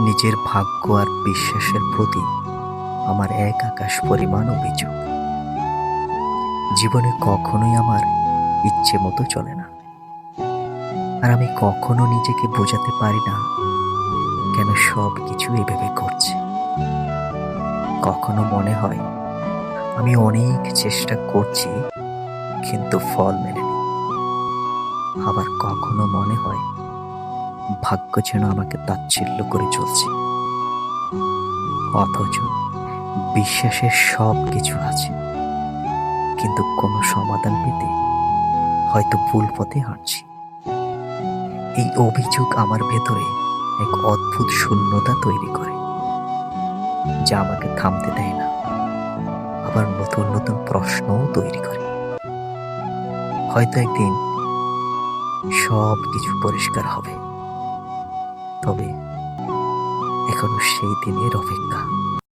নিজের ভাগ্য আর বিশ্বাসের প্রতি আমার এক আকাশ পরিমাণ অভিযোগ। জীবনে কখনোই আমার ইচ্ছে মতো চলে না, আর আমি কখনো নিজেকে বোঝাতে পারি না কেন সব কিছু এভাবে ঘটছে। কখনো মনে হয় আমি অনেক চেষ্টা করছি কিন্তু ফল মেলেনি, আবার কখনো মনে হয় ভাগ্য যেন আমাকে তাচ্ছিল্য করে চলছে। অথচ বিশ্বাসের সব কিছু আছে, কিন্তু কোনো সমাধান পেতে হয়তো ভুল পথে হাঁটছি। এই অভিযোগ আমার ভেতরে এক অদ্ভুত শূন্যতা তৈরি করে, যা আমাকে থামতে দেয় না, আবার নতুন নতুন প্রশ্নও তৈরি করে। হয়তো একদিন সব কিছু পরিষ্কার হবে, তবে এখনো সেই দিনের অপেক্ষা।